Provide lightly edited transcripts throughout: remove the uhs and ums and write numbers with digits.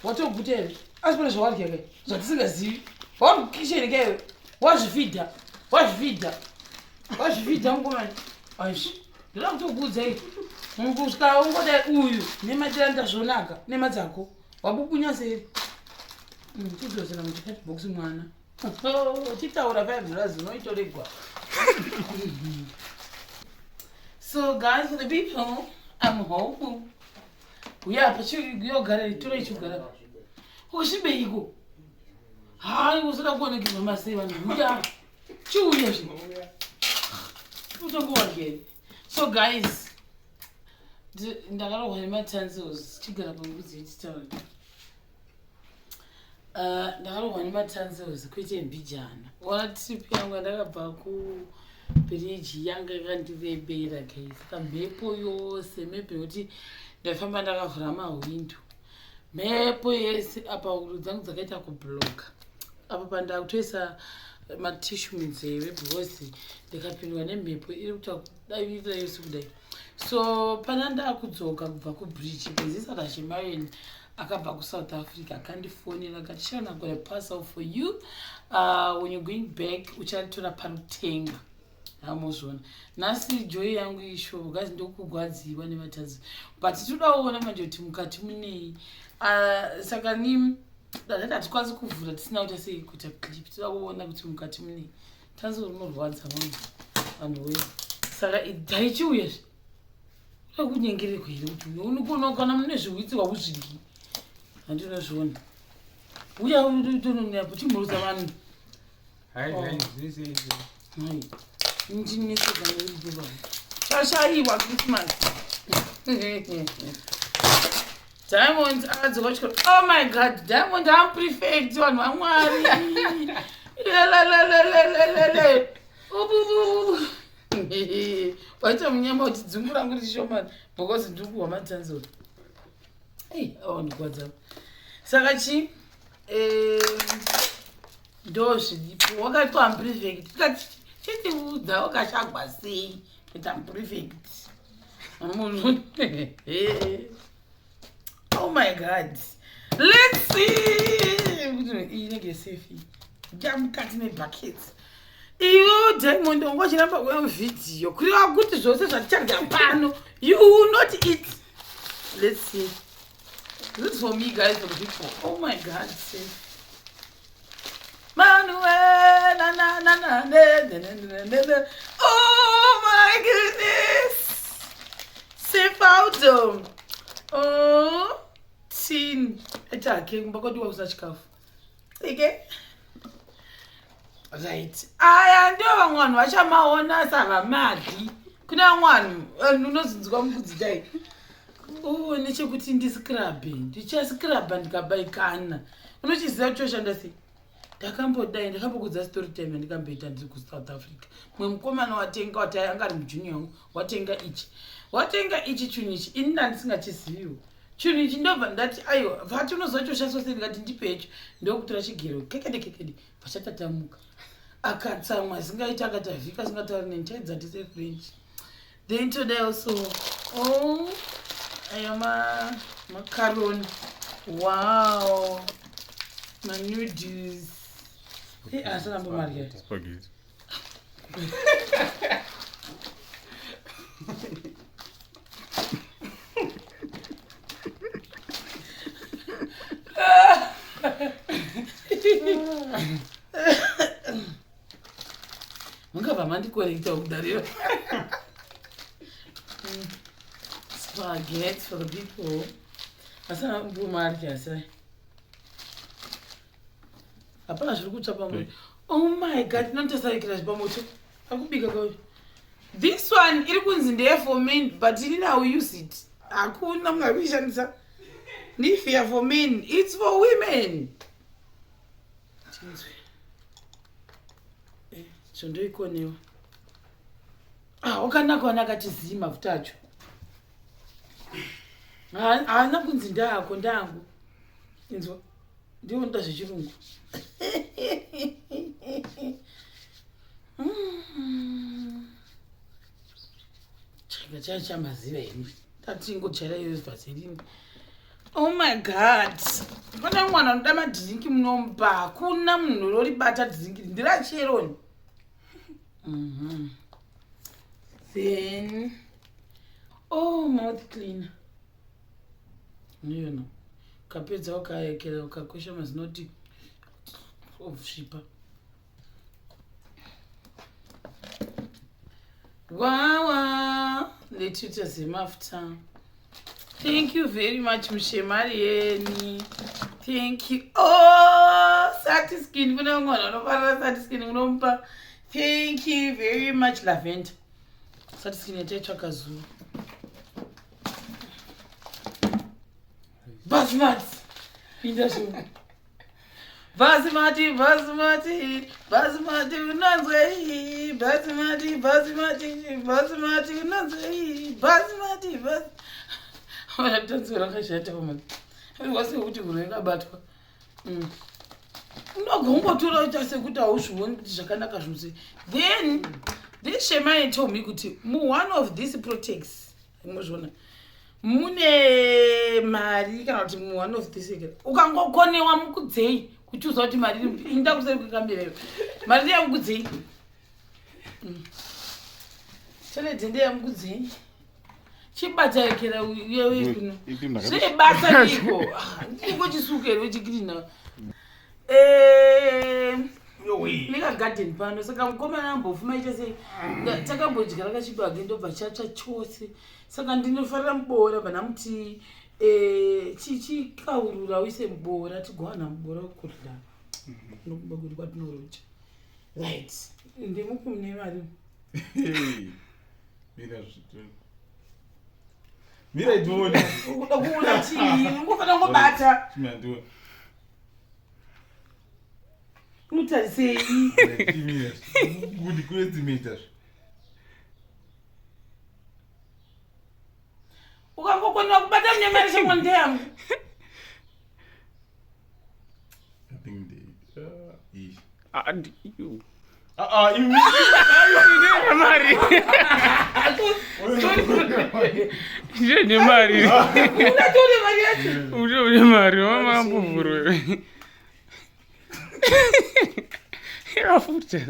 watogutera asi pane zvawarya kai zvatisingazivi wakukisheni kai wazvifidha mukomani aishi ndoda kutokuudzai kusvika ungodai uyu nematenda zvonaka nemadzako wabubunya seri tidzosera muchikatibhokisi mwana chitaura $5 unoitoregwa. So guys, for the people, I'm home. Yeah, but you're gonna do it. You're gonna. Who should be you? Hi, was not going to give him a seven. Yeah, 2 years. Put on go again. So guys, the my tanzos. Chicken up on good story. Ndakarohwa matanzos kuite mbijana watipi yangu ndakabva kubridge yanga yakandivebera guys saka mhepo yose maybe kuti ndafamba ndakavhura mahwindo mhepo yese apa huro dzangu dzakaita kubloka apa pandakutoisa matishu munzeve because ndikapindwa nemhepo iri kuita kudavirira yose kudai. So pana ndakudzoka kubva kubridge bezisaka chimayeni akabva kuSouth Africa akandifonera akati Sharon, I'm going to pass out for you when you're going back uchatora parutenga amozvona nhasi joy yangu ishovo gazi ndokugwadziwa nematadzi but toda kuona manje kuti mukati munei saka ni hatikwanisi kuvhura tisina kuti sei kuita clip toda kuona kuti mukati munei tanzi rinorwadza vanhu we saka daichiuyezve toda kunyengererwa here kuti unokona kana mune zviwitsi wauzvigi handinozviona uya utononeapo chimhurusa vanhu ndinesekaneuripo chashaiwa Christmas. Diamond adzoka chikoro. Oh my god, Diamond I'm prefect vanhu vamwari waita munyama kuti dzungu rangu richishomani because ndikuwa matanzori ndikwadza saka chi ndozviripo wakati amprefect tikati chitiudza wakashagwa sei kuti amprefect munhu. Oh my god, let's see kuti inenge safe ndamukati nebuckets iyo Diamond ongachiramba kuya muvidhiyo kureva kuti zvose zvaticharya pano you will not eat. Let's see. This is for me guys, for the people. Oh my god, safe. Manuel, na na na na na. Oh my goodness. Safe out. Oh, tin. Etake mbakoti wa usachikafu. Okay? Right. Aya ndio vamwana vachamaona saka madhi. Kuna mwana unozinzwa mukudzidai. Oh, nechekuti ndiscrub. Ndichascrub ndikabaikana. Unochiziva kuti choshanda sei? Ndakambodai ndakambokudza story time ndikamboita ndiri kuSouth Africa. Mwe mukomana watenga watanga ari mujunior wangu watenga ichi. Watenga ichi chinhu ichi ini ndisingachiziviwo. Chinhu ichi ndobva ndati aiwa vati unozochosha sose ndikati ndipecho ndokutora chigero kekede vachatatamuka. Akatsamwa asingaita akatavhika asingatauri nentedza ndise French. Then today also I am a macaron. Wow, my noodles. Hey, I said I'm married. Spaghetti. Mungava mandikorekta kudarira. Spaghetti for the people. Asana mbumarya sai. Hapana zviri kutsva pamoto. Oh my god, ndinotosaikira pamoto. Akubika kwa. This one iri kunzi ndeye for men but inini I will use it. Hakuna mungabishandisa. Ni fear for men, it's for women. Chondoikonewa. Wakanaka wanakachizii mafuta acho. Haana kunzi ndako ndangu. Inzwa. Ndiwo nda zvechirungu. Changa chamaziva imi. Tatingochera iyo vaserini. Oh my god. Kana mwana unoda madhiringi munomupa, hakuna munhu unoribata dhiringi ndirachero. Then mouth cleaner. Ndiyona. Ukapedza ukaekera ukakwesha mazinoti obvusvipa. Wawa, lettuce zemafuta. Thank you very much, Mushemarieni. Thank you. Oh, Satiskin. Thank you very much, Lavender. Satiskin yatecha kazuru. Basmati. Indashu. Basmati, basmati, basmati unanzwei, basmati, basmati, basmati unanzwei, basmati, basmati. Wanatanzura kashata pamwe. Wase kuti kurenga batwa. Unogombotora uita sekuti hauzvioni kuti zvakanaka zvose. Then this Shemai told me kuti one of these products unozviona mune mari kana kuti one of these ukangokonewa mukudzei kuchuza kuti mari inda kuseri kwekambirero mari yamukudzei chane dhende yamukudzei chibata ekera uyewe kuno zvebasa iko ndiko chisukero chikirina nika garden pano saka mukomana ambofuma icha sei takambodyara kachibage ndobva chatsva chose saka ndinofarira mubora bana muti chichikaurura uise mubora tigowana mubora wekudya nokuba kuti kwatinorocha right ndimukune mari mira idoni ukuda kuona chii ungofanira ngobata unutarisei kuti kuestimator ukangokonera kubata munyamari chemwande yangu Mari. Jeni Mari. Unatole mari yacho. Uje Mari, mama mbuvuru. Yafuta.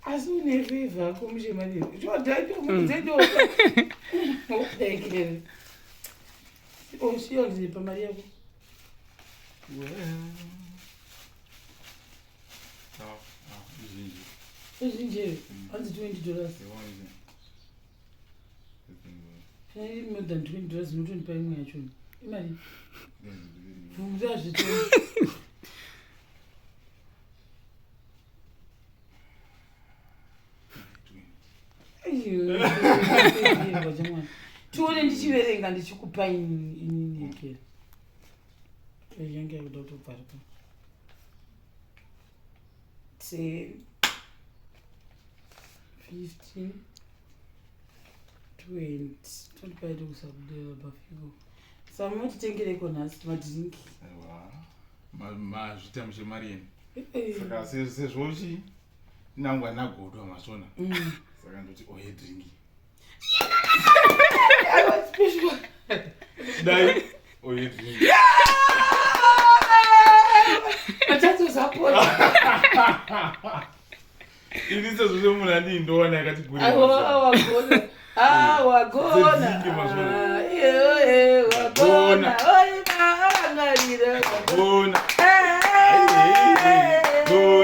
Asi une favor kumshe mari. Jodai kumzedo. Okay. Sio nzipa mari yako. Ezinje, anzi $20. Hey, more than $20, not even paying my children. Imagine. Tuone ndichiverenga ndichikupa ini yekera. Yange kuda kutobva ripo. 10, 15, 20. Tondipayida kusakudeva pafiko. Samotitengereko nhasi madhiringi. Mazvita Mushemarieni. Saka sezvochi nangwa nagodwa masona. Saka ndoti oye dringi. I want special. Dai oye dringi. Machazo sapota. Ini sezvo munhu andindoona yakati guri. Wagona. Wagona. Wagona. Oi maangarira. Wagona. Oi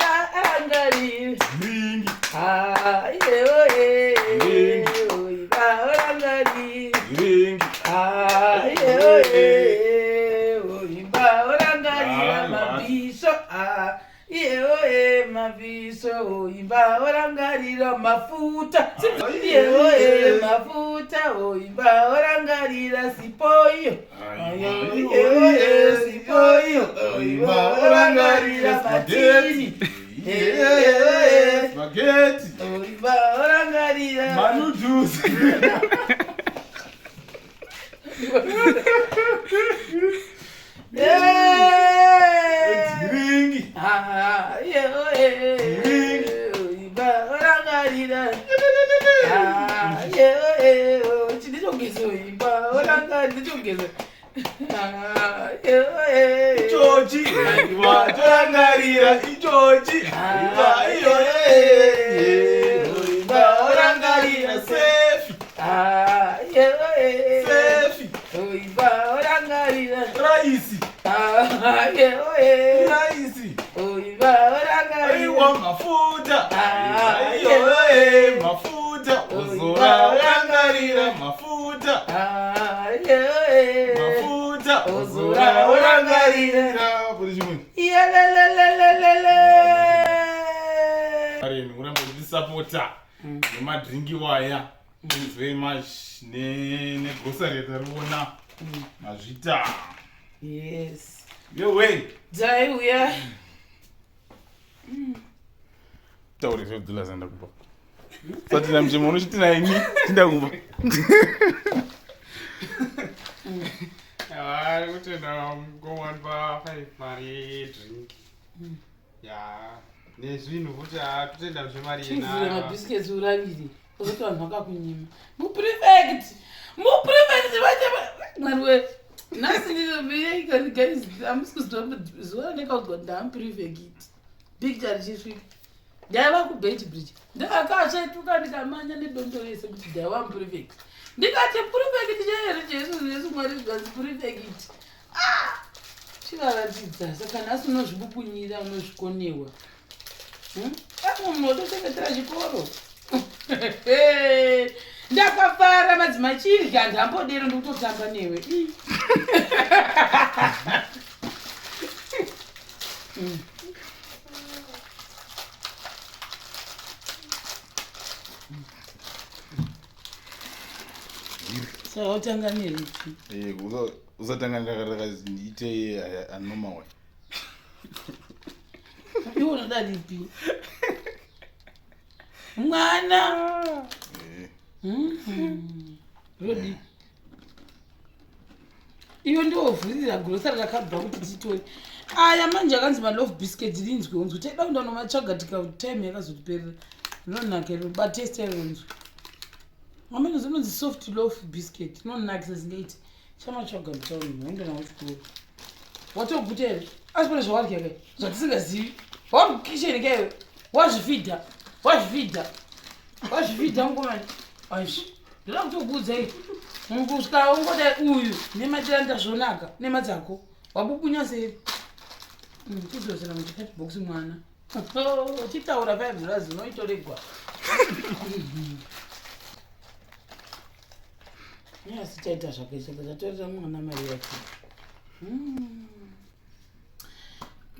maangarira. Dringi. Oi maangarira. Dringi. Oi maangarira mabisho. Maviso imba orangarira mafuta mafuta imba orangarira sipoyo sipoyo imba orangarira matini spaghetti imba orangarira manudusi dringi Ichochi watorangarira ichochi orangarira sefi raisi aiwa mafuta mafuta ozora orangarira mafuta mafuta ozora orangarira puri chimwe areni uramba kutisapota nemadringi waya izwe mash negrosari yatariona mazvita yes yowe dzaiuya taure zvekudzula zanda kupa satina mchemo unochitina ini tinda kupa ari kutenda mungowani pa5 mari yedrink ya nezvinhu kuti hatotenda zvemari chivhura mabhisiketsi uraviri uzoti vanhu vakakunyima muprefect mwari we nasindiamusikuziwa nekaudzwa ndaamuprefect picture richisvika ndaiva kubeit bridge ndakachatuka ndikamanya nedondo rese kuti ndaiva muprefect ndikati prefect chaere jesu yesu mwari zvazi prefect chivaratidza saka nhasi unozvibukunyira unozvikonewa amwe munhu watoseketera chikoro ndakafara madzima chirya ndambodero ndikutotamba newe saka utanga neripi uzatanga ndakatakaziite anomawa iwo unoda ripi mwana rodi iyo ndiwovhurira grosari rakabva kuti titori aya manje akanzi malove biscuit rinzwi unzwi taida kunda unomatsvaga tikatime yakazotiperera rinonaka bateste rinzwi amene zinonzi soft loaf biscuit inonakisa zingaiti chamatsvaga mutauni waindona wachikuru watoguta here asi pane zvawarya kai zvatisingazivi wari kukisheni kaiwe wazvifidha mukomani aishi ndoda kutokuudzai kusvika ungoda uyu nematiranda zvonaka nemadzako wabubunya seri tidzosera muchikatibhokisi mwana chitaura $5 unoitoregwa asi taita zvakaisaka tatorera mwana mari yake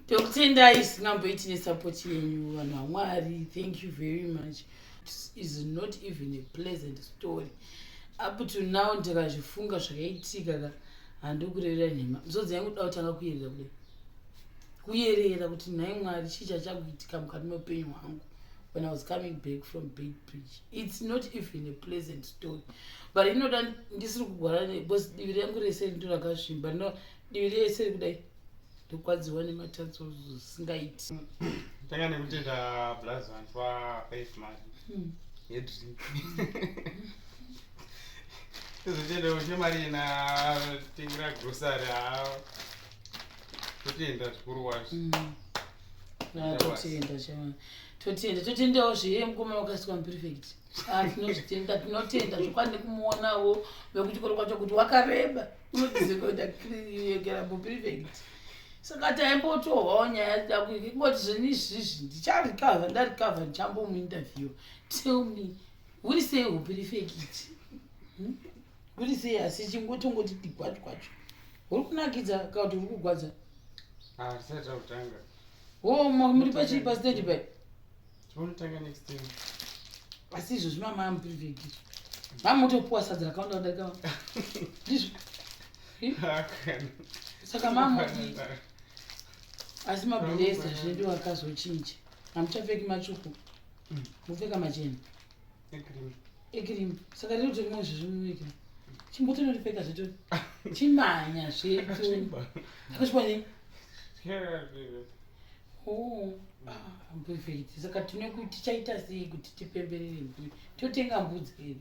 ndokutendai singamboiti nesapoti yenyu vanhu vamwari. Thank you very much. It is not even a pleasant story. Up to now ndakazvifunga zvakaitika handikurevera nhema. Muzodzi yangu da kutanga kuyerera kudai. Kuyerera kuti nhai mwari chicha chakuitika mukati meupenyu hwangu when I was coming back from Bait Bridge. It's not even a pleasant story. But inoda ndisiri kugwara because divi rangu rese ndorakasvimba. No, divi rese kudai ndokwadziwa nematatso zvisingaiti. Tanga nekutenda Blazan pa 5 mari. Yedrink. Tozotenda kuti mari na tingira grocery totenda zvikuru wacho. Totendawo zviye mukomana wakasika muprefect. Tinotenda zvokwadi nekumuonawo vekuchikoro kwacho kuti wakareba unodziva kuti akiyekera muprefect. Saka taimbotohwawo nyaya dzakui kungoti zvinizvizvi ndicharikavha ndarikavha ndichambomuinterview. Tell me, uri sei uprefect? Uri sei asi chingotongoti digwacho kwacho. Uri kunakidza kana kuti uri kugwadza? Tisati kutanga. Muri pachii pastand by? Tinotanga next time. Asi izvozvi mama muprefect. Mamutopuwa sadza rakawanda kudarika. Ndizvo. Saka mamoti asi mabhuresa zvedu akazochinja. Hamuchapfeki matsvuku. Mupfeka machena. Ekirimu. Saka riri kuti rimwe zvezvimuweka. Chimbotonoripfeka zvetori. Chimanya zvetori. Akachipa perfect. Saka tichaita sei kuti tipemberere mbudzi? Totenga mbudzi.